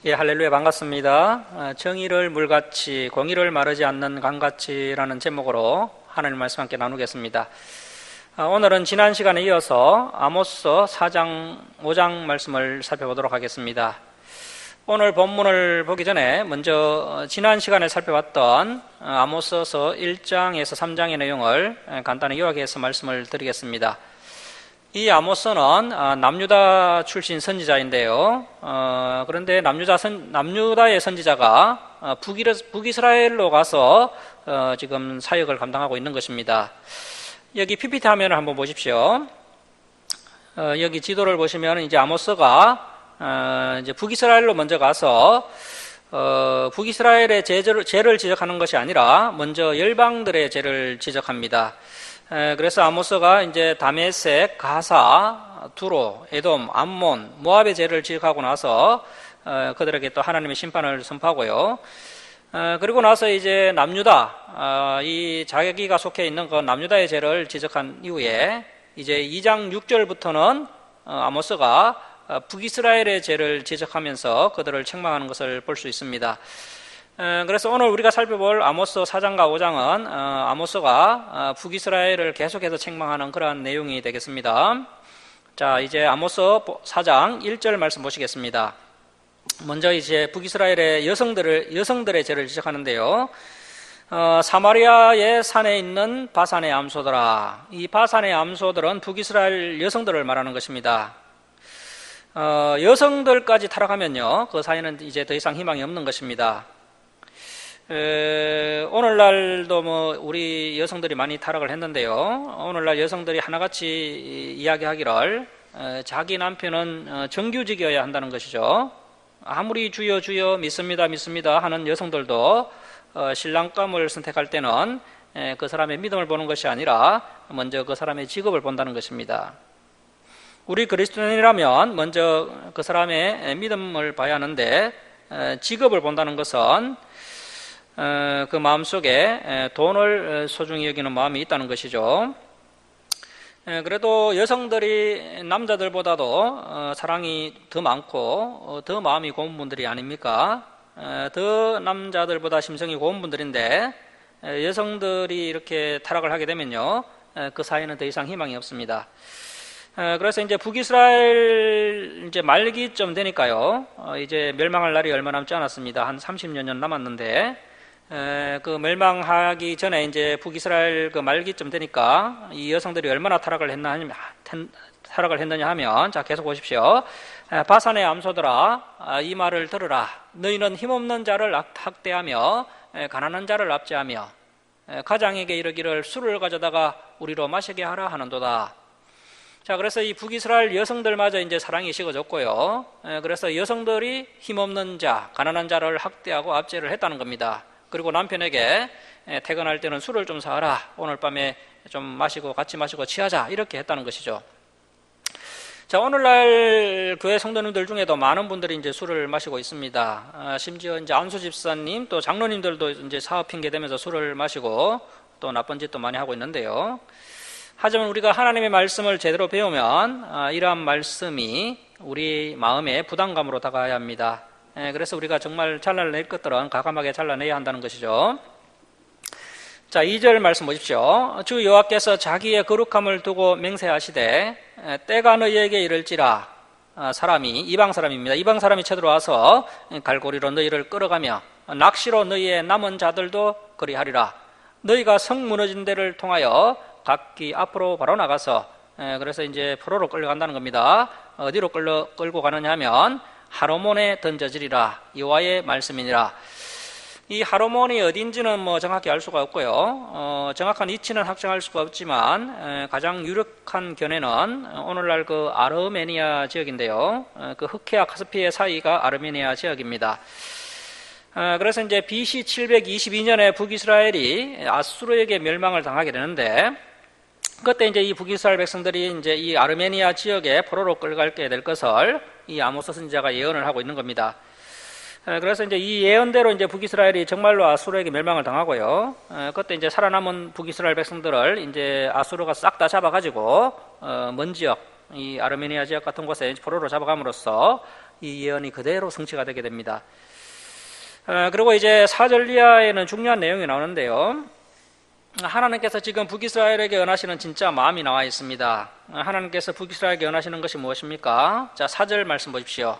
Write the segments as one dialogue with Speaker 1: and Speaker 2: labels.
Speaker 1: 예, 할렐루야, 반갑습니다. 정의를 물같이, 공의를 마르지 않는 강같이라는 제목으로 하나님 말씀 함께 나누겠습니다. 오늘은 지난 시간에 이어서 아모스 4장, 5장 말씀을 살펴보도록 하겠습니다. 오늘 본문을 보기 전에 먼저 지난 시간에 살펴봤던 아모스서 1장에서 3장의 내용을 간단히 요약해서 말씀을 드리겠습니다. 이 아모스는 남유다 출신 선지자인데요. 그런데 남유다의 선지자가 북이스라엘로 가서 지금 사역을 감당하고 있는 것입니다. 여기 PPT 화면을 한번 보십시오. 여기 지도를 보시면 이제 아모스가 이제 북이스라엘로 먼저 가서 북이스라엘의 죄를 지적하는 것이 아니라 먼저 열방들의 죄를 지적합니다. 그래서 아모스가 이제 다메섹, 가사, 두로, 에돔, 암몬, 모압의 죄를 지적하고 나서 그들에게 또 하나님의 심판을 선포하고요. 그리고 나서 이제 남유다, 이 자기가 속해 있는 그 남유다의 죄를 지적한 이후에 이제 2장 6절부터는 아모스가 북이스라엘의 죄를 지적하면서 그들을 책망하는 것을 볼 수 있습니다. 그래서 오늘 우리가 살펴볼 아모스 4장과 5장은 아모스가 북이스라엘을 계속해서 책망하는 그러한 내용이 되겠습니다. 자, 이제 아모스 4장 1절 말씀 보시겠습니다. 먼저 이제 북이스라엘의 여성들의 죄를 지적하는데요. 사마리아의 산에 있는 바산의 암소들아. 이 바산의 암소들은 북이스라엘 여성들을 말하는 것입니다. 여성들까지 타락하면요, 그 사이는 이제 더 이상 희망이 없는 것입니다. 오늘날도 우리 여성들이 많이 타락을 했는데요. 오늘날 여성들이 하나같이 이야기하기를 자기 남편은 정규직이어야 한다는 것이죠. 아무리 주여 주여 믿습니다 믿습니다 하는 여성들도 신랑감을 선택할 때는 그 사람의 믿음을 보는 것이 아니라 먼저 그 사람의 직업을 본다는 것입니다. 우리 그리스도인이라면 먼저 그 사람의 믿음을 봐야 하는데 직업을 본다는 것은 그 마음속에 돈을 소중히 여기는 마음이 있다는 것이죠. 그래도 여성들이 남자들보다도 사랑이 더 많고 더 마음이 고운 분들이 아닙니까? 더 남자들보다 심성이 고운 분들인데 여성들이 이렇게 타락을 하게 되면요, 그 사이는 더 이상 희망이 없습니다. 그래서 이제 북이스라엘 이제 말기쯤 되니까요, 이제 멸망할 날이 얼마 남지 않았습니다. 한 30여 년 남았는데, 그 멸망하기 전에 이제 북이스라엘 그 말기쯤 되니까 이 여성들이 얼마나 타락을 했느냐 하면, 자, 계속 보십시오. 바산의 암소들아, 이 말을 들으라. 너희는 힘없는 자를 학대하며 가난한 자를 압제하며 가장에게 이르기를 술을 가져다가 우리로 마시게 하라 하는도다. 자, 그래서 이 북이스라엘 여성들마저 이제 사랑이 식어졌고요. 그래서 여성들이 힘없는 자, 가난한 자를 학대하고 압제를 했다는 겁니다. 그리고 남편에게 퇴근할 때는 술을 좀 사라. 오늘 밤에 좀 마시고 같이 마시고 취하자. 이렇게 했다는 것이죠. 자, 오늘날 교회 성도님들 중에도 많은 분들이 이제 술을 마시고 있습니다. 심지어 이제 안수 집사님 또 장로님들도 이제 사업 핑계 대면서 술을 마시고 또 나쁜 짓도 많이 하고 있는데요. 하지만 우리가 하나님의 말씀을 제대로 배우면 이러한 말씀이 우리 마음에 부담감으로 다가와야 합니다. 그래서 우리가 정말 잘라낼 것들은 과감하게 잘라내야 한다는 것이죠. 자, 2절 말씀 보십시오. 주 여호와께서 자기의 거룩함을 두고 맹세하시되 때가 너희에게 이를지라. 사람이 이방 사람입니다. 이방 사람이 쳐들어와서 갈고리로 너희를 끌어가며 낚시로 너희의 남은 자들도 그리하리라. 너희가 성 무너진 데를 통하여 각기 앞으로 바로 나가서, 그래서 이제 포로로 끌려간다는 겁니다. 어디로 끌고 가느냐 하면 하로몬에 던져지리라. 여호와의 말씀이니라. 이 하로몬이 어딘지는 정확히 알 수가 없고요. 정확한 위치는 확정할 수가 없지만 가장 유력한 견해는 오늘날 그 아르메니아 지역인데요. 그 흑해와 카스피해 사이가 아르메니아 지역입니다. 그래서 이제 BC 722년에 북이스라엘이 아수르에게 멸망을 당하게 되는데, 그때 이제 이 북이스라엘 백성들이 이제 이 아르메니아 지역에 포로로 끌려가게 될 것을 이 아모스 선지자가 예언을 하고 있는 겁니다. 그래서 이제 이 예언대로 이제 북이스라엘이 정말로 아수르에게 멸망을 당하고요. 그때 이제 살아남은 북이스라엘 백성들을 이제 아수르가 싹 다 잡아가지고 먼 지역, 이 아르메니아 지역 같은 곳에 포로로 잡아감으로써 이 예언이 그대로 성취가 되게 됩니다. 그리고 이제 4절 이하에는 중요한 내용이 나오는데요. 하나님께서 지금 북이스라엘에게 언하시는 진짜 마음이 나와 있습니다. 하나님께서 북이스라엘에게 언하시는 것이 무엇입니까? 자, 4절 말씀 보십시오.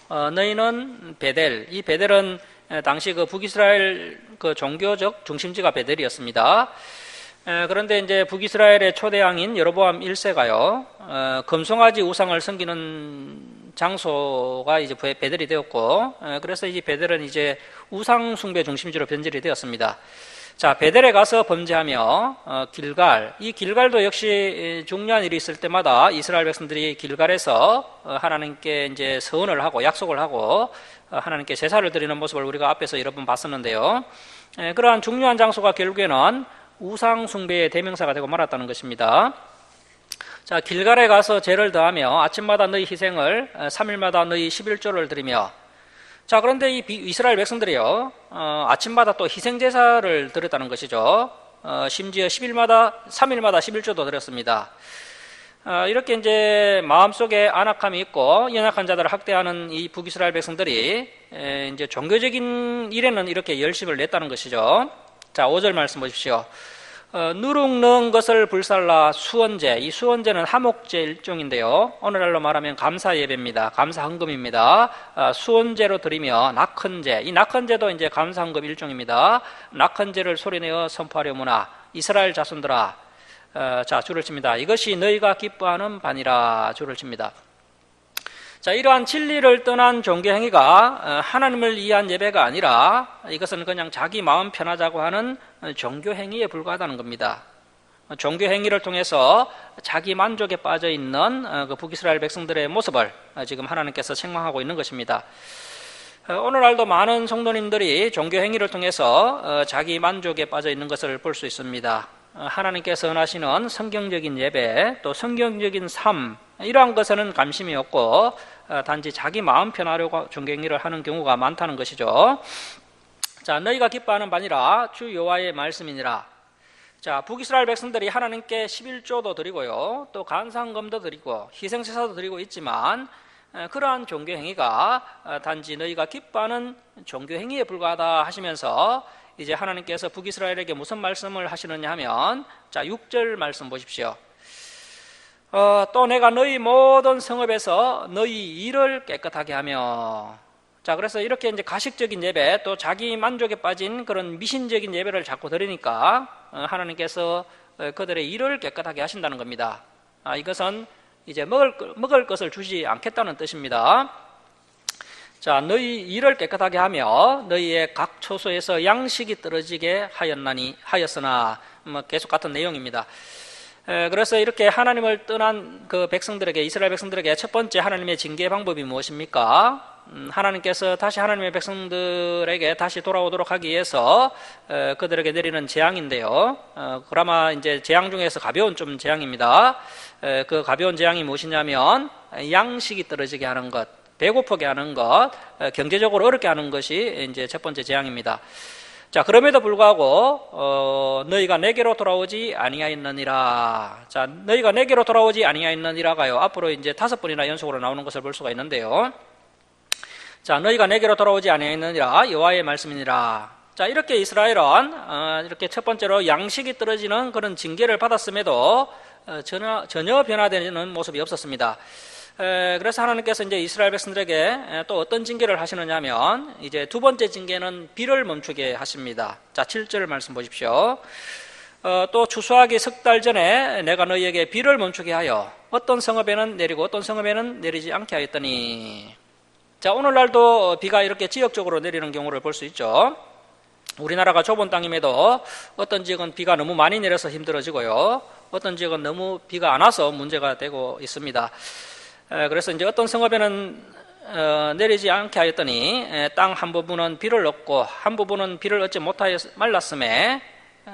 Speaker 1: 너희는 베델, 이 베델은 당시 그 북이스라엘 그 종교적 중심지가 베델이었습니다. 그런데 이제 북이스라엘의 초대왕인 여로보암 1세가요, 금송아지 우상을 섬기는 장소가 이제 베델이 되었고, 그래서 이 베델은 이제 우상 숭배 중심지로 변질이 되었습니다. 자, 베델에 가서 범죄하며 길갈, 이 길갈도 역시 중요한 일이 있을 때마다 이스라엘 백성들이 길갈에서 하나님께 이제 서원을 하고 약속을 하고 하나님께 제사를 드리는 모습을 우리가 앞에서 여러 번 봤었는데요. 그러한 중요한 장소가 결국에는 우상 숭배의 대명사가 되고 말았다는 것입니다. 자, 길갈에 가서 제를 더하며 아침마다 너희 희생을 3일마다 너희 11조를 드리며, 자, 그런데 이 이스라엘 백성들이요, 아침마다 또 희생제사를 드렸다는 것이죠. 심지어 3일마다 11조도 드렸습니다. 이렇게 이제 마음속에 안악함이 있고 연약한 자들을 학대하는 이 북이스라엘 백성들이 이제 종교적인 일에는 이렇게 열심을 냈다는 것이죠. 자, 5절 말씀 보십시오. 누룩 넣은 것을 불살라 수원제, 이 수원제는 하목제 일종인데요, 오늘날로 말하면 감사 예배입니다. 감사 헌금입니다. 수원제로 드리며 낙헌제, 이 낙헌제도 이제 감사 헌금 일종입니다. 낙헌제를 소리내어 선포하려무나 이스라엘 자손들아, 자, 줄을 칩니다. 이것이 너희가 기뻐하는 바니라, 줄을 칩니다. 자, 이러한 진리를 떠난 종교 행위가 하나님을 위한 예배가 아니라 이것은 그냥 자기 마음 편하자고 하는 종교 행위에 불과하다는 겁니다. 종교 행위를 통해서 자기 만족에 빠져 있는 그 북이스라엘 백성들의 모습을 지금 하나님께서 책망하고 있는 것입니다. 오늘날도 많은 성도님들이 종교 행위를 통해서 자기 만족에 빠져 있는 것을 볼 수 있습니다. 하나님께서 원하시는 성경적인 예배, 또 성경적인 삶, 이러한 것에는 관심이 없고 단지 자기 마음 편하려고 종교 행위를 하는 경우가 많다는 것이죠. 자, 너희가 기뻐하는 바니라 주 여호와의 말씀이니라. 자, 북이스라엘 백성들이 하나님께 11조도 드리고요, 또 간상금도 드리고 희생제사도 드리고 있지만 그러한 종교 행위가 단지 너희가 기뻐하는 종교 행위에 불과하다 하시면서 이제 하나님께서 북이스라엘에게 무슨 말씀을 하시느냐 하면, 자, 6절 말씀 보십시오. 또 내가 너희 모든 성읍에서 너희 일을 깨끗하게 하며, 자, 그래서 이렇게 이제 가식적인 예배, 또 자기 만족에 빠진 그런 미신적인 예배를 자꾸 드리니까 하나님께서 그들의 일을 깨끗하게 하신다는 겁니다. 이것은 이제 먹을 것을 주지 않겠다는 뜻입니다. 자, 너희 일을 깨끗하게 하며 너희의 각 초소에서 양식이 떨어지게 하였으나, 계속 같은 내용입니다. 그래서 이렇게 하나님을 떠난 그 백성들에게, 이스라엘 백성들에게 첫 번째 하나님의 징계 방법이 무엇입니까? 하나님께서 다시 하나님의 백성들에게 다시 돌아오도록 하기 위해서 그들에게 내리는 재앙인데요, 그나마 이제 재앙 중에서 가벼운 좀 재앙입니다. 그 가벼운 재앙이 무엇이냐면 양식이 떨어지게 하는 것, 배고프게 하는 것, 경제적으로 어렵게 하는 것이 이제 첫 번째 재앙입니다. 자, 그럼에도 불구하고 너희가 내게로 돌아오지 아니하였느니라. 자, 너희가 내게로 돌아오지 아니하였느니라가요, 앞으로 이제 5번이나 연속으로 나오는 것을 볼 수가 있는데요. 자, 너희가 내게로 돌아오지 아니하였느니라 여호와의 말씀이니라. 자, 이렇게 이스라엘은 이렇게 첫 번째로 양식이 떨어지는 그런 징계를 받았음에도 전혀 변화되는 모습이 없었습니다. 그래서 하나님께서 이제 이스라엘 백성들에게 또 어떤 징계를 하시느냐 하면, 이제 두 번째 징계는 비를 멈추게 하십니다. 자, 7절 말씀 보십시오. 또 추수하기 10달 전에 내가 너희에게 비를 멈추게 하여 어떤 성읍에는 내리고 어떤 성읍에는 내리지 않게 하였더니. 자, 오늘날도 비가 이렇게 지역적으로 내리는 경우를 볼 수 있죠. 우리나라가 좁은 땅임에도 어떤 지역은 비가 너무 많이 내려서 힘들어지고요, 어떤 지역은 너무 비가 안 와서 문제가 되고 있습니다. 그래서 이제 어떤 성읍에는 내리지 않게 하였더니 땅 한 부분은 비를 얻고 한 부분은 비를 얻지 못하여 말랐음에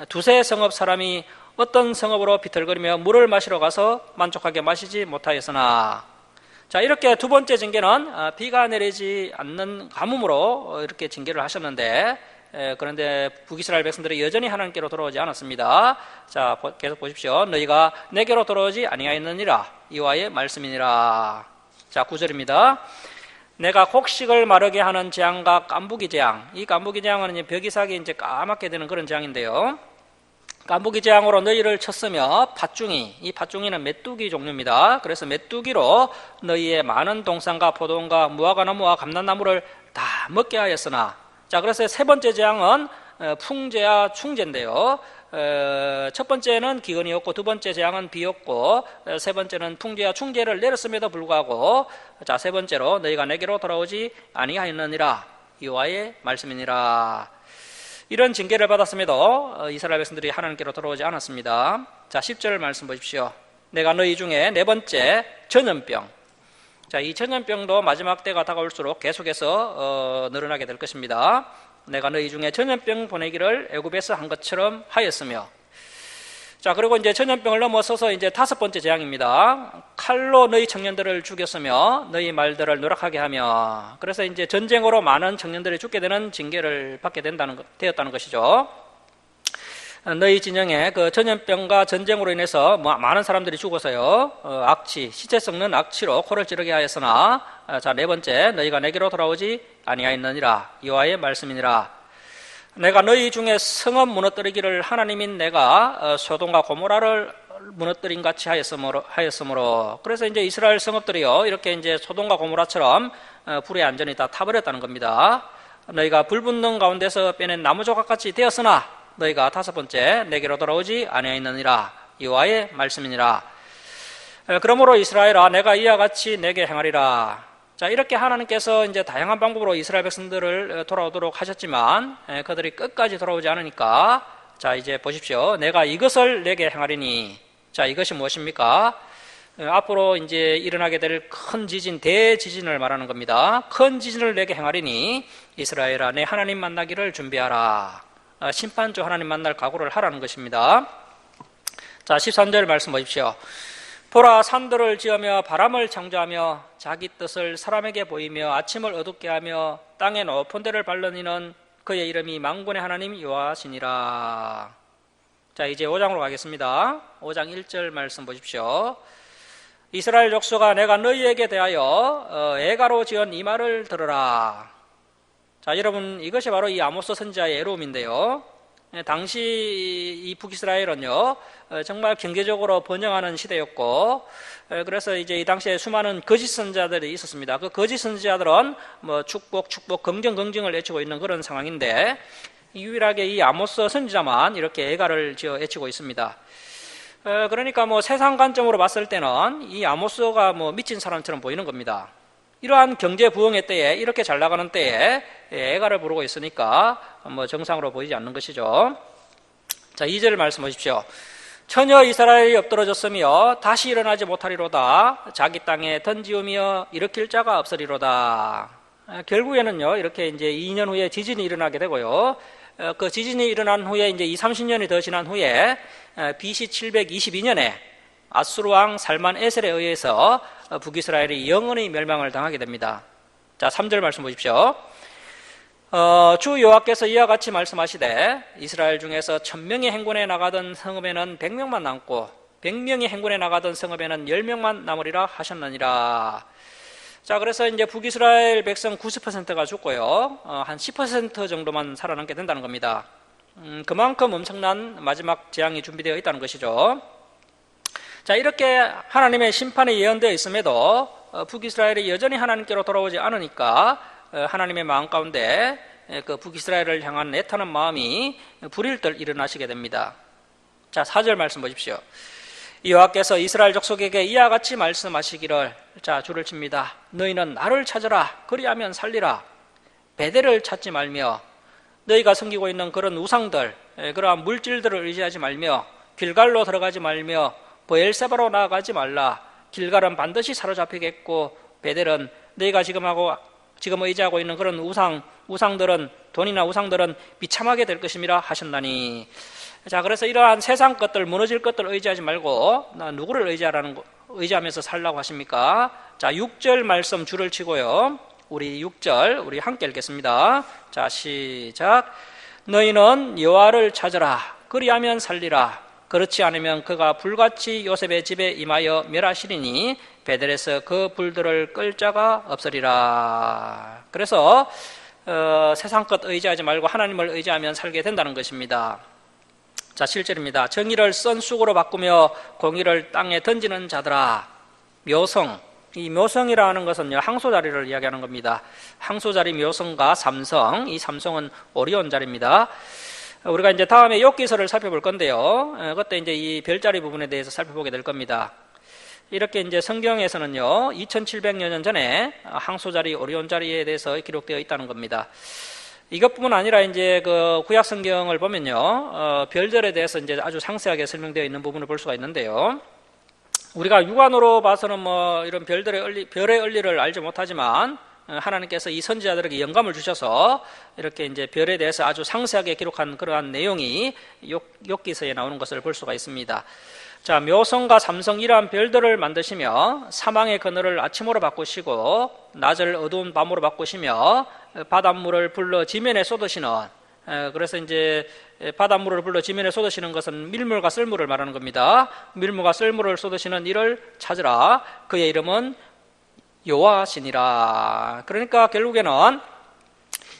Speaker 1: 두세 성읍 사람이 어떤 성읍으로 비틀거리며 물을 마시러 가서 만족하게 마시지 못하였으나. 자, 이렇게 두 번째 징계는 비가 내리지 않는 가뭄으로 이렇게 징계를 하셨는데, 그런데 북이스라엘 백성들이 여전히 하나님께로 돌아오지 않았습니다. 자, 계속 보십시오. 너희가 내게로 돌아오지 아니하였느니라 여호와의 말씀이니라. 자, 9절입니다. 내가 곡식을 마르게 하는 재앙과 깐부기 재앙. 이 깐부기 재앙은 이제 벽이 사기 이제 까맣게 되는 그런 재앙인데요. 깐부기 재앙으로 너희를 쳤으며 팥중이, 이 팥중이는 메뚜기 종류입니다. 그래서 메뚜기로 너희의 많은 동산과 포도원과 무화과나무와 감람나무를 다 먹게 하였으나, 자, 그래서 세 번째 재앙은 풍재와 충재인데요. 첫 번째는 기근이었고, 두 번째 재앙은 비였고, 세 번째는 풍재와 충재를 내렸음에도 불구하고, 자, 세 번째로 너희가 내게로 돌아오지 아니하였느니라, 여호와의 말씀이니라. 이런 징계를 받았음에도 이스라엘 백성들이 하나님께로 돌아오지 않았습니다. 자, 10절 말씀 보십시오. 내가 너희 중에 네 번째 전염병. 자, 이 전염병도 마지막 때가 다가올수록 계속해서 늘어나게 될 것입니다. 내가 너희 중에 전염병 보내기를 애굽에서 한 것처럼 하였으며. 자, 그리고 이제 전염병을 넘어서서 이제 다섯 번째 재앙입니다. 칼로 너희 청년들을 죽였으며 너희 말들을 누락하게 하며. 그래서 이제 전쟁으로 많은 청년들이 죽게 되는 징계를 받게 되었다는 것이죠. 너희 진영에 그 전염병과 전쟁으로 인해서 많은 사람들이 죽어서요, 악취, 시체 썩는 악취로 코를 찌르게 하였으나, 자, 네 번째, 너희가 내게로 돌아오지 아니하였느니라, 여호와의 말씀이니라. 내가 너희 중에 성읍 무너뜨리기를 하나님인 내가 소돔과 고모라를 무너뜨린 같이 하였으므로. 그래서 이제 이스라엘 성읍들이요, 이렇게 이제 소돔과 고모라처럼 불의 안전이 다 타버렸다는 겁니다. 너희가 불붙는 가운데서 빼낸 나무 조각같이 되었으나 너희가 다섯 번째 내게로 돌아오지 아니하였느니라, 여호와의 말씀이니라. 그러므로 이스라엘아, 내가 이와 같이 내게 행하리라. 자, 이렇게 하나님께서 이제 다양한 방법으로 이스라엘 백성들을 돌아오도록 하셨지만 그들이 끝까지 돌아오지 않으니까, 자, 이제 보십시오. 내가 이것을 내게 행하리니. 자, 이것이 무엇입니까? 앞으로 이제 일어나게 될 큰 지진, 대지진을 말하는 겁니다. 큰 지진을 내게 행하리니 이스라엘아, 내 하나님 만나기를 준비하라. 심판주 하나님 만날 각오를 하라는 것입니다. 자, 13절 말씀 보십시오. 보라, 산들을 지으며 바람을 창조하며 자기 뜻을 사람에게 보이며 아침을 어둡게 하며 땅에 높은 데를 밟는 이는 그의 이름이 만군의 하나님 여호와시니라. 자, 이제 5장으로 가겠습니다. 5장 1절 말씀 보십시오. 이스라엘 족속아, 내가 너희에게 대하여 애가로 지은 이 말을 들으라. 자, 여러분, 이것이 바로 이 아모스 선지자의 애로움인데요. 당시 이 북이스라엘은요, 정말 경제적으로 번영하는 시대였고, 그래서 이제 이 당시에 수많은 거짓 선지자들이 있었습니다. 그 거짓 선지자들은 뭐 축복, 긍정을 외치고 있는 그런 상황인데, 유일하게 이 아모스 선지자만 이렇게 애가를 지어 외치고 있습니다. 그러니까 뭐 세상 관점으로 봤을 때는 이 아모스가 뭐 미친 사람처럼 보이는 겁니다. 이러한 경제 부흥의 때에, 이렇게 잘 나가는 때에 애가를 부르고 있으니까 뭐 정상으로 보이지 않는 것이죠. 자, 2절 말씀 보십시오. 처녀 이스라엘이 엎드러졌으며 다시 일어나지 못하리로다. 자기 땅에 던지우며 일으킬 자가 없으리로다. 결국에는요, 이렇게 이제 2년 후에 지진이 일어나게 되고요. 그 지진이 일어난 후에 이제 30년이 더 지난 후에 BC 722년에 아수르 왕 살만 에셀에 의해서 북이스라엘이 영원히 멸망을 당하게 됩니다. 자, 3절 말씀 보십시오. 주 여호와께서 이와 같이 말씀하시되 이스라엘 중에서 1000명이 행군에 나가던 성읍에는 100명만 남고 100명이 행군에 나가던 성읍에는 10명만 남으리라 하셨느니라. 자, 그래서 이제 북이스라엘 백성 90%가 죽고요, 한 10% 정도만 살아남게 된다는 겁니다. 그만큼 엄청난 마지막 재앙이 준비되어 있다는 것이죠. 자, 이렇게 하나님의 심판이 예언되어 있음에도 북이스라엘이 여전히 하나님께로 돌아오지 않으니까 하나님의 마음 가운데 그 북이스라엘을 향한 애타는 마음이 불일들 일어나시게 됩니다. 자, 4절 말씀 보십시오. 여호와께서 이스라엘 족속에게 이와 같이 말씀하시기를, 자, 줄을 칩니다. 너희는 나를 찾으라. 그리하면 살리라. 베델을 찾지 말며 너희가 섬기고 있는 그런 우상들, 그러한 물질들을 의지하지 말며 길갈로 들어가지 말며 브엘세바로 나아가지 말라. 길갈은 반드시 사로잡히겠고 베델은 너희가 지금 의지하고 있는 그런 우상들은, 돈이나 우상들은 비참하게 될 것임이라 하셨나니. 자, 그래서 이러한 세상 것들, 무너질 것들 의지하지 말고 나 누구를 의지하면서 살라고 하십니까? 자, 6절 말씀 줄을 치고요, 우리 6절 우리 함께 읽겠습니다. 자, 시작. 너희는 여호와를 찾으라. 그리하면 살리라. 그렇지 않으면 그가 불같이 요셉의 집에 임하여 멸하시리니 베델에서 그 불들을 끌 자가 없으리라. 그래서 세상 것 의지하지 말고 하나님을 의지하면 살게 된다는 것입니다. 자, 7절입니다. 정의를 쓴 쑥으로 바꾸며 공의를 땅에 던지는 자들아. 묘성, 이 묘성이라는 것은요, 항소자리를 이야기하는 겁니다. 항소자리 묘성과 삼성, 이 삼성은 오리온 자리입니다. 우리가 이제 다음에 욥기서를 살펴볼 건데요. 그때 이제 이 별자리 부분에 대해서 살펴보게 될 겁니다. 이렇게 이제 성경에서는요, 2700여 년 전에 항소자리, 오리온 자리에 대해서 기록되어 있다는 겁니다. 이것뿐만 아니라 이제 그 구약 성경을 보면요, 별들에 대해서 이제 아주 상세하게 설명되어 있는 부분을 볼 수가 있는데요. 우리가 육안으로 봐서는 뭐 이런 별의 원리를 알지 못하지만 하나님께서 이 선지자들에게 영감을 주셔서 이렇게 이제 별에 대해서 아주 상세하게 기록한 그러한 내용이 욥기서에 나오는 것을 볼 수가 있습니다. 자, 묘성과 삼성 이러한 별들을 만드시며 사망의 그늘을 아침으로 바꾸시고 낮을 어두운 밤으로 바꾸시며 바닷물을 불러 지면에 쏟으시는, 그래서 이제 바닷물을 불러 지면에 쏟으시는 것은 밀물과 썰물을 말하는 겁니다. 밀물과 썰물을 쏟으시는 이를 찾으라. 그의 이름은 여호와시니라. 그러니까 결국에는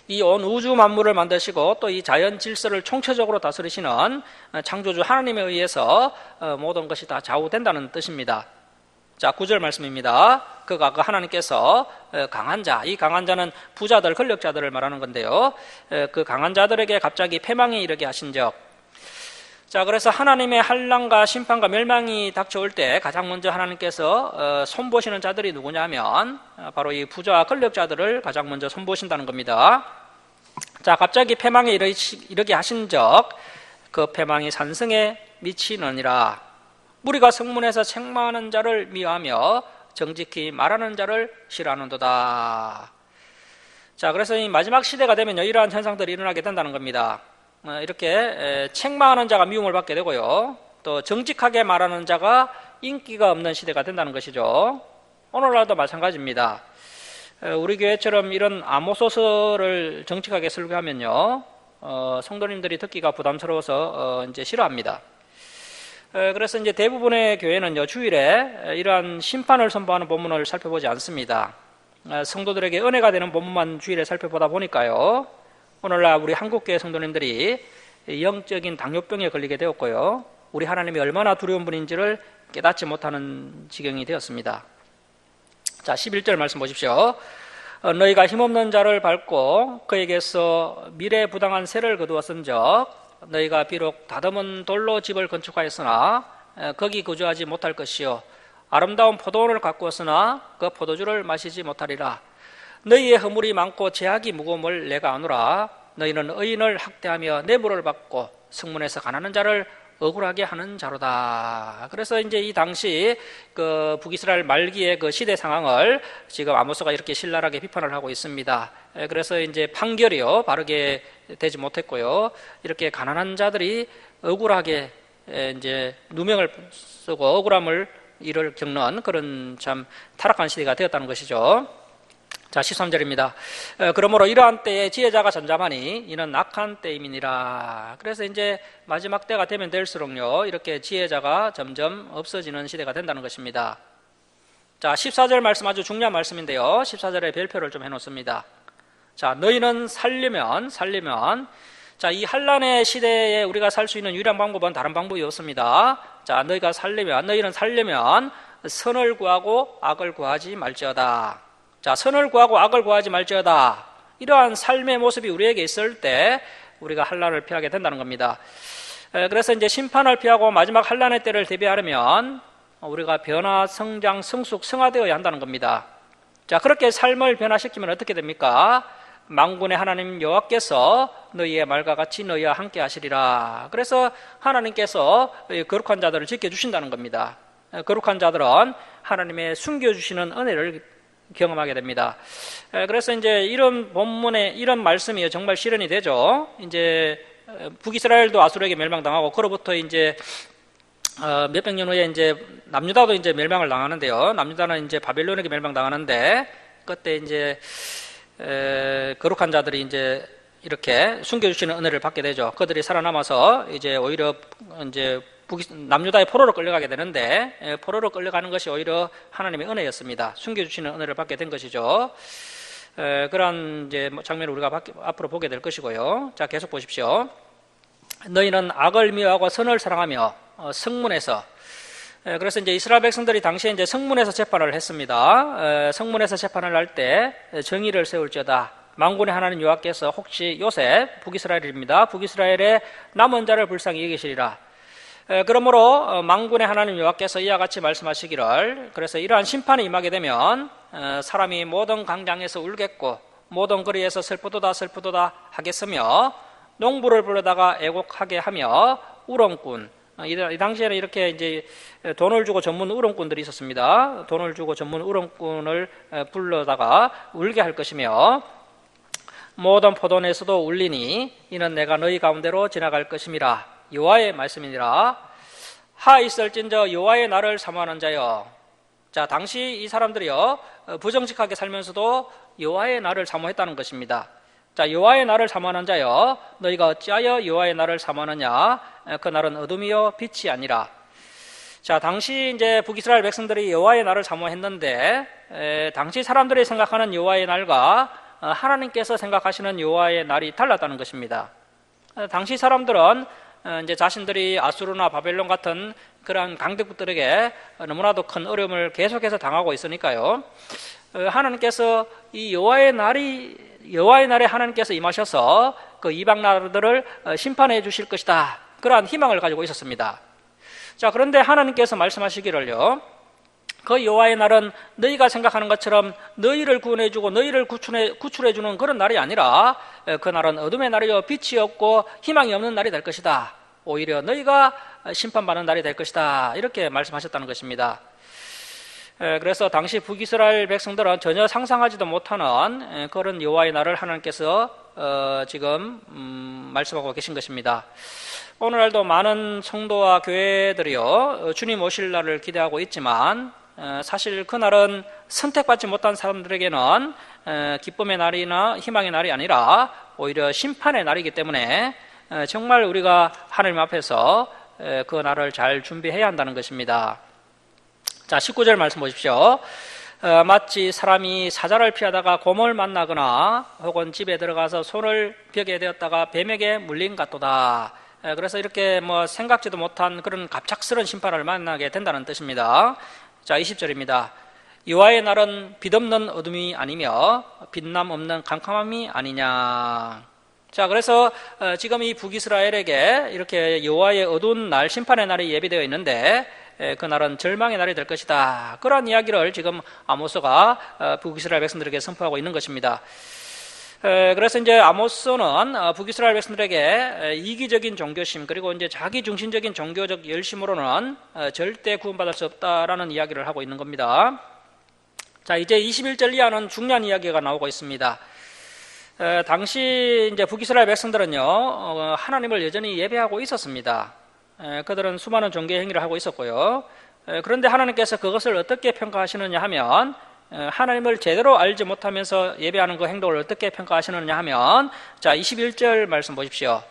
Speaker 1: 이 온 우주 만물을 만드시고 또 이 자연 질서를 총체적으로 다스리시는 창조주 하나님에 의해서 모든 것이 다 좌우된다는 뜻입니다. 자, 9절 말씀입니다. 그가 그 하나님께서 강한 자, 이 강한 자는 부자들, 권력자들을 말하는 건데요. 그 강한 자들에게 갑자기 패망이 이르게 하신적. 자, 그래서 하나님의 환난과 심판과 멸망이 닥쳐올 때 가장 먼저 하나님께서 손보시는 자들이 누구냐면 바로 이 부자와 권력자들을 가장 먼저 손보신다는 겁니다. 자, 갑자기 패망에 이르게 하신적 그 패망이 산성에 미치느니라. 무리가 성문에서 책망하는 자를 미워하며 정직히 말하는 자를 싫어하는도다. 자, 그래서 이 마지막 시대가 되면요, 이러한 현상들이 일어나게 된다는 겁니다. 이렇게 책망하는 자가 미움을 받게 되고요, 또 정직하게 말하는 자가 인기가 없는 시대가 된다는 것이죠. 오늘날도 마찬가지입니다. 우리 교회처럼 이런 아모소서를 정직하게 설교하면요, 성도님들이 듣기가 부담스러워서 이제 싫어합니다. 그래서 이제 대부분의 교회는요, 주일에 이러한 심판을 선포하는 본문을 살펴보지 않습니다. 성도들에게 은혜가 되는 본문만 주일에 살펴보다 보니까요, 오늘날 우리 한국교회 성도님들이 영적인 당뇨병에 걸리게 되었고요, 우리 하나님이 얼마나 두려운 분인지를 깨닫지 못하는 지경이 되었습니다. 자, 11절 말씀 보십시오. 너희가 힘없는 자를 밟고 그에게서 미래부당한 세를 거두었은적 너희가 비록 다듬은 돌로 집을 건축하였으나 거기 거주하지 못할 것이요 아름다운 포도원을 가꾸었으나 그 포도주를 마시지 못하리라. 너희의 허물이 많고 죄악이 무거움을 내가 아노라. 너희는 의인을 학대하며 뇌물을 받고 성문에서 가난한 자를 억울하게 하는 자로다. 그래서 이제 이 당시 그 북이스라엘 말기의 그 시대 상황을 지금 아모스가 이렇게 신랄하게 비판을 하고 있습니다. 그래서 이제 판결이요, 바르게 되지 못했고요, 이렇게 가난한 자들이 억울하게 이제 누명을 쓰고 억울함을 이를 겪는 그런 참 타락한 시대가 되었다는 것이죠. 자, 13절입니다. 그러므로 이러한 때에 지혜자가 잠잠하니 이는 악한 때임이니라. 그래서 이제 마지막 때가 되면 될수록요, 이렇게 지혜자가 점점 없어지는 시대가 된다는 것입니다. 자, 14절 말씀 아주 중요한 말씀인데요, 14절에 별표를 좀 해놓습니다. 자, 너희는 살려면 자, 이 환난의 시대에 우리가 살 수 있는 유일한 방법은 다른 방법이 없습니다. 자, 너희는 살려면 선을 구하고 악을 구하지 말지어다. 자, 선을 구하고 악을 구하지 말지어다. 이러한 삶의 모습이 우리에게 있을 때 우리가 환난을 피하게 된다는 겁니다. 그래서 이제 심판을 피하고 마지막 환난의 때를 대비하려면 우리가 변화, 성장, 성숙, 성화되어야 한다는 겁니다. 자, 그렇게 삶을 변화시키면 어떻게 됩니까? 만군의 하나님 여호와께서 너희의 말과 같이 너희와 함께 하시리라. 그래서 하나님께서 거룩한 자들을 지켜주신다는 겁니다. 거룩한 자들은 하나님의 숨겨주시는 은혜를 경험하게 됩니다. 그래서 이제 이런 본문에 이런 말씀이 정말 실현이 되죠. 이제 북이스라엘도 아수르에게 멸망당하고 그로부터 이제 몇백 년 후에 이제 남유다도 이제 멸망을 당하는데요. 남유다는 이제 바벨론에게 멸망당하는데 그때 이제 거룩한 자들이 이제 이렇게 숨겨주시는 은혜를 받게 되죠. 그들이 살아남아서 이제 오히려 이제 남유다의 포로로 끌려가게 되는데 포로로 끌려가는 것이 오히려 하나님의 은혜였습니다. 숨겨주시는 은혜를 받게 된 것이죠. 그런 이제 장면을 우리가 앞으로 보게 될 것이고요. 자, 계속 보십시오. 너희는 악을 미워하고 선을 사랑하며 성문에서, 그래서 이제 이스라엘 백성들이 당시에 이제 성문에서 재판을 했습니다. 성문에서 재판을 할 때 정의를 세울지어다. 만군의 하나님 여호와께서 혹시 요셉, 북이스라엘입니다. 북이스라엘의 남은 자를 불쌍히 여기시리라. 그러므로 만군의 하나님 여호와께서 이와 같이 말씀하시기를, 그래서 이러한 심판이 임하게 되면 사람이 모든 광장에서 울겠고 모든 거리에서 슬프도다 슬프도다 하겠으며 농부를 불러다가 애곡하게 하며 우렁꾼, 이 당시에는 이렇게 이제 돈을 주고 전문 우렁꾼들이 있었습니다. 돈을 주고 전문 우렁꾼을 불러다가 울게 할 것이며 모든 포도원에서도 울리니 이는 내가 너희 가운데로 지나갈 것임이라. 여호와의 말씀이니라. 하 있을진저 여호와의 날을 사모하는 자여. 자, 당시 이 사람들이요 부정직하게 살면서도 여호와의 날을 사모했다는 것입니다. 자, 여호와의 날을 사모하는 자여, 너희가 어찌하여 여호와의 날을 사모하느냐? 그 날은 어둠이요 빛이 아니라. 자, 당시 이제 북이스라엘 백성들이 여호와의 날을 사모했는데 당시 사람들이 생각하는 여호와의 날과 하나님께서 생각하시는 여호와의 날이 달랐다는 것입니다. 당시 사람들은 이제 자신들이 아수르나 바벨론 같은 그러한 강대국들에게 너무나도 큰 어려움을 계속해서 당하고 있으니까요. 하나님께서 이 여호와의 날에 하나님께서 임하셔서 그 이방 나라들을 심판해 주실 것이다. 그러한 희망을 가지고 있었습니다. 자, 그런데 하나님께서 말씀하시기를요, 그 여호와의 날은 너희가 생각하는 것처럼 너희를 구원해주고 너희를 구출해주는 그런 날이 아니라 그 날은 어둠의 날이요 빛이 없고 희망이 없는 날이 될 것이다. 오히려 너희가 심판받는 날이 될 것이다. 이렇게 말씀하셨다는 것입니다. 그래서 당시 북이스라엘 백성들은 전혀 상상하지도 못하는 그런 여호와의 날을 하나님께서 지금 말씀하고 계신 것입니다. 오늘날도 많은 성도와 교회들이요 주님 오실 날을 기대하고 있지만 사실 그날은 선택받지 못한 사람들에게는 기쁨의 날이나 희망의 날이 아니라 오히려 심판의 날이기 때문에 정말 우리가 하나님 앞에서 그 날을 잘 준비해야 한다는 것입니다. 자, 19절 말씀 보십시오. 마치 사람이 사자를 피하다가 곰을 만나거나 혹은 집에 들어가서 손을 벽에 대었다가 뱀에게 물린 같도다. 그래서 이렇게 생각지도 못한 그런 갑작스러운 심판을 만나게 된다는 뜻입니다. 자, 20절입니다. 여호와의 날은 빛없는 어둠이 아니며 빛남 없는 캄캄함이 아니냐. 자, 그래서 지금 이 북이스라엘에게 이렇게 여호와의 어두운 날, 심판의 날이 예비되어 있는데 그날은 절망의 날이 될 것이다. 그러한 이야기를 지금 아모스가 북이스라엘 백성들에게 선포하고 있는 것입니다. 그래서 이제 아모스는 북이스라엘 백성들에게 이기적인 종교심 그리고 이제 자기 중심적인 종교적 열심으로는 절대 구원받을 수 없다라는 이야기를 하고 있는 겁니다. 자, 이제 21절 이하는 중요한 이야기가 나오고 있습니다. 당시 이제 북이스라엘 백성들은요 하나님을 여전히 예배하고 있었습니다. 그들은 수많은 종교 행위를 하고 있었고요. 그런데 하나님께서 그것을 어떻게 평가하시느냐 하면 하나님을 제대로 알지 못하면서 예배하는 그 행동을 어떻게 평가하시느냐 하면 자, 21절 말씀 보십시오.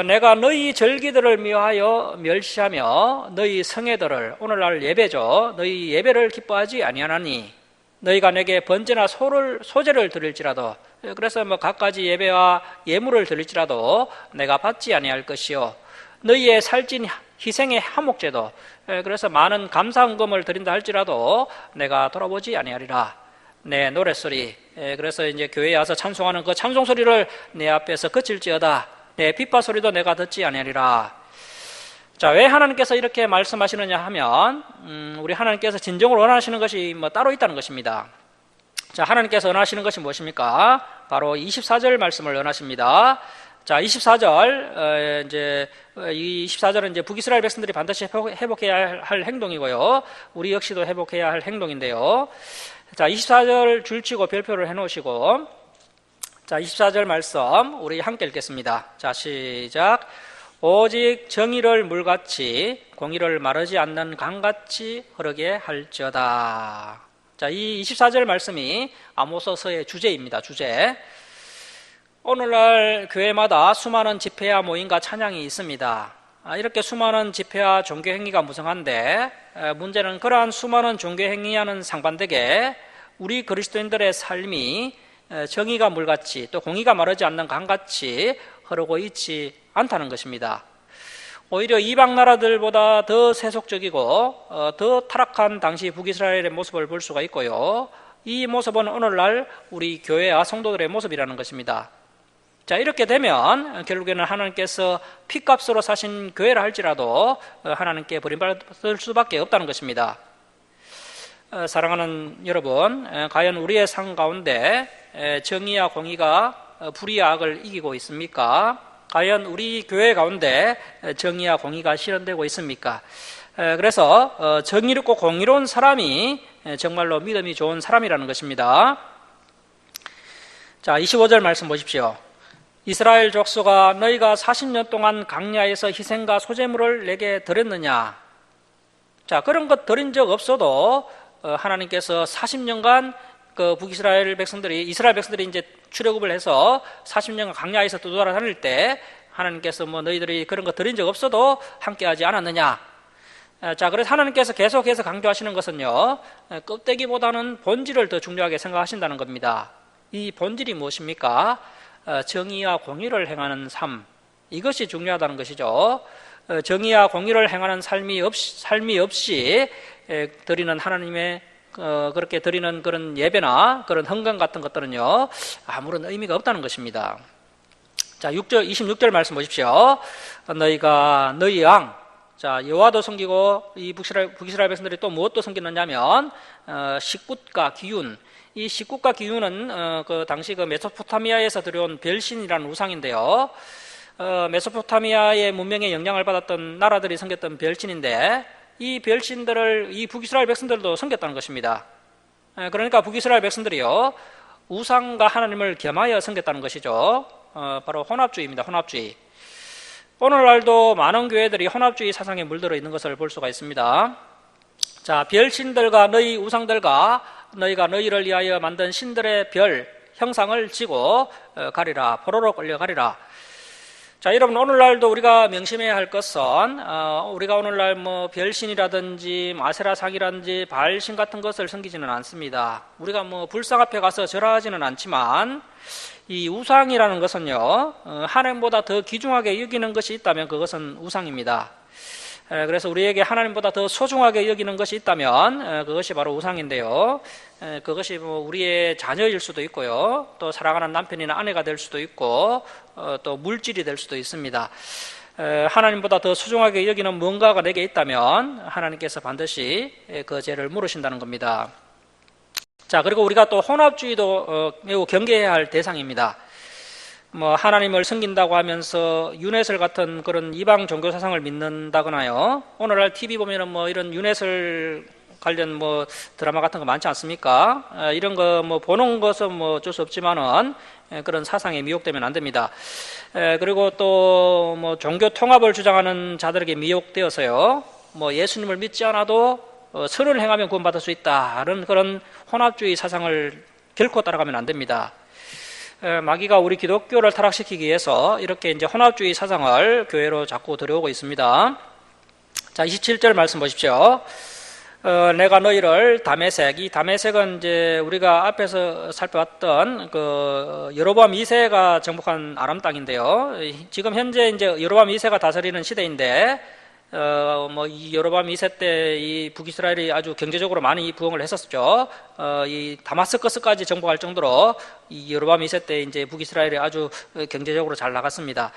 Speaker 1: 내가 너희 절기들을 미워하여 멸시하며 너희 성회들을, 오늘날 예배죠, 너희 예배를 기뻐하지 아니하나니 너희가 내게 번제나 소제를 드릴지라도, 그래서 갖가지 예배와 예물을 드릴지라도 내가 받지 아니할 것이요 너희의 살찐 희생의 화목제도, 그래서 많은 감사헌금을 드린다 할지라도 내가 돌아보지 아니하리라. 내 노랫소리, 그래서 이제 교회에 와서 찬송하는 그 찬송소리를 내 앞에서 그칠지어다. 내 빗바 소리도 내가 듣지 아니하리라. 자, 왜 하나님께서 이렇게 말씀하시느냐 하면 우리 하나님께서 진정으로 원하시는 것이 따로 있다는 것입니다. 자, 하나님께서 원하시는 것이 무엇입니까? 바로 24절 말씀을 원하십니다. 자, 24절, 이 24절은 이제 북이스라엘 백성들이 반드시 회복해야 할 행동이고요. 우리 역시도 회복해야 할 행동인데요. 자, 24절 줄치고 별표를 해놓으시고, 자, 24절 말씀, 우리 함께 읽겠습니다. 자, 시작. 오직 정의를 물같이, 공의를 마르지 않는 강같이 흐르게 할지어다. 자, 이 24절 말씀이 아모스서의 주제입니다. 주제. 오늘날 교회마다 수많은 집회와 모임과 찬양이 있습니다. 이렇게 수많은 집회와 종교 행위가 무성한데 문제는 그러한 수많은 종교 행위와는 상반되게 우리 그리스도인들의 삶이 정의가 물같이 또 공의가 마르지 않는 강같이 흐르고 있지 않다는 것입니다. 오히려 이방 나라들보다 더 세속적이고 더 타락한 당시 북이스라엘의 모습을 볼 수가 있고요. 이 모습은 오늘날 우리 교회와 성도들의 모습이라는 것입니다. 자, 이렇게 되면 결국에는 하나님께서 피값으로 사신 교회라 할지라도 하나님께 버림받을 수밖에 없다는 것입니다. 사랑하는 여러분, 과연 우리의 삶 가운데 정의와 공의가 불의와 악을 이기고 있습니까? 과연 우리 교회 가운데 정의와 공의가 실현되고 있습니까? 그래서 정의롭고 공의로운 사람이 정말로 믿음이 좋은 사람이라는 것입니다. 자, 25절 말씀 보십시오. 이스라엘 족속아, 너희가 40년 동안 광야에서 희생과 소제물을 내게 드렸느냐? 자, 그런 것 드린 적 없어도 하나님께서 40년간 그 북이스라엘 백성들이, 이스라엘 백성들이 이제 출애굽을 해서 40년간 광야에서 떠돌아다닐 때 하나님께서 너희들이 그런 거 드린 적 없어도 함께하지 않았느냐? 자, 그래서 하나님께서 계속해서 강조하시는 것은요, 껍데기보다는 본질을 더 중요하게 생각하신다는 겁니다. 이 본질이 무엇입니까? 정의와 공의를 행하는 삶, 이것이 중요하다는 것이죠. 정의와 공의를 행하는 삶이 없이 드리는 하나님의 그렇게 드리는 그런 예배나 그런 헌금 같은 것들은요, 아무런 의미가 없다는 것입니다. 자, 26절 말씀 보십시오. 너희가 너희 왕, 자, 여호와도 섬기고 이 북이스라엘 백성들이 또 무엇도 섬기느냐면 식굿과 기윤. 이 식굿과 기윤은 그 당시 그 메소포타미아에서 들여온 별신이라는 우상인데요. 메소포타미아의 문명에 영향을 받았던 나라들이 섬겼던 별신인데, 이 별신들을 이 북이스라엘 백성들도 섬겼다는 것입니다. 그러니까 북이스라엘 백성들이요, 우상과 하나님을 겸하여 섬겼다는 것이죠. 바로 혼합주의입니다. 혼합주의. 오늘날도 많은 교회들이 혼합주의 사상에 물들어 있는 것을 볼 수가 있습니다. 자, 별신들과 너희 우상들과 너희가 너희를 위하여 만든 신들의 별 형상을 지고 가리라. 포로로 끌려가리라. 자, 여러분, 오늘날도 우리가 명심해야 할 것은 우리가 오늘날 별신이라든지 아세라상이라든지 바알신 같은 것을 섬기지는 않습니다. 우리가 불상 앞에 가서 절하지는 않지만 이 우상이라는 것은요, 하나님보다 더 귀중하게 여기는 것이 있다면 그것은 우상입니다. 그래서 우리에게 하나님보다 더 소중하게 여기는 것이 있다면 그것이 바로 우상인데요. 그것이 우리의 자녀일 수도 있고요, 또 사랑하는 남편이나 아내가 될 수도 있고, 또 물질이 될 수도 있습니다. 하나님보다 더 소중하게 여기는 뭔가가 내게 있다면 하나님께서 반드시 그 죄를 물으신다는 겁니다. 자, 그리고 우리가 또 혼합주의도 매우 경계해야 할 대상입니다. 하나님을 섬긴다고 하면서 유네슬 같은 그런 이방 종교 사상을 믿는다거나요. 오늘날 TV 보면은 이런 유네슬 관련 드라마 같은 거 많지 않습니까? 이런 거 보는 것은 어쩔 수 없지만은 그런 사상에 미혹되면 안 됩니다. 그리고 또 종교 통합을 주장하는 자들에게 미혹되어서요, 예수님을 믿지 않아도 선을 행하면 구원받을 수 있다는 그런 혼합주의 사상을 결코 따라가면 안 됩니다. 마귀가 우리 기독교를 타락시키기 위해서 이렇게 이제 혼합주의 사상을 교회로 자꾸 들여오고 있습니다. 자, 27절 말씀 보십시오. 내가 너희를 다메섹, 이 다메섹은 이제 우리가 앞에서 살펴봤던 그 여로보암 2세가 정복한 아람 땅인데요. 지금 현재 이제 여로보암 2세가 다스리는 시대인데, 이 여로보암 2세 때 이 북이스라엘이 아주 경제적으로 많이 부흥을 했었죠. 이 다마스커스까지 정복할 정도로 이 여로보암 2세 때 이제 북이스라엘이 아주 경제적으로 잘 나갔습니다.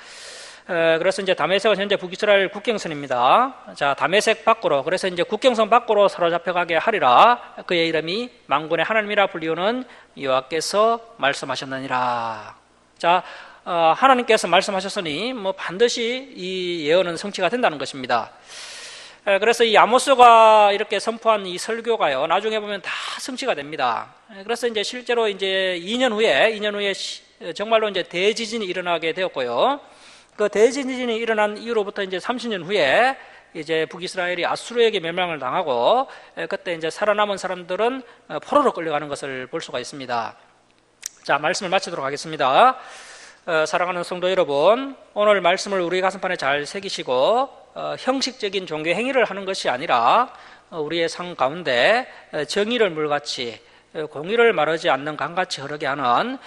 Speaker 1: 그래서 이제 다메섹은 현재 북이스라엘 국경선입니다. 자, 다메섹 밖으로, 그래서 이제 국경선 밖으로 사로잡혀가게 하리라. 그의 이름이 만군의 하나님이라 불리우는 여호와께서 말씀하셨느니라. 자, 하나님께서 말씀하셨으니 반드시 이 예언은 성취가 된다는 것입니다. 그래서 이 아모스가 이렇게 선포한 이 설교가요, 나중에 보면 다 성취가 됩니다. 그래서 이제 실제로 이제 2년 후에 정말로 이제 대지진이 일어나게 되었고요. 그 대지진이 일어난 이후로부터 이제 30년 후에 이제 북이스라엘이 아수르에게 멸망을 당하고, 그때 이제 살아남은 사람들은 포로로 끌려가는 것을 볼 수가 있습니다. 자, 말씀을 마치도록 하겠습니다. 사랑하는 성도 여러분, 오늘 말씀을 우리 가슴판에 잘 새기시고 형식적인 종교 행위를 하는 것이 아니라 우리의 삶 가운데 정의를 물같이 공의를 마르지 않는 강같이 흐르게 하는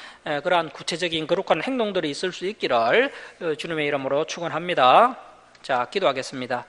Speaker 1: 그러한 구체적인 거룩한 행동들이 있을 수 있기를 주님의 이름으로 축원합니다. 자, 기도하겠습니다.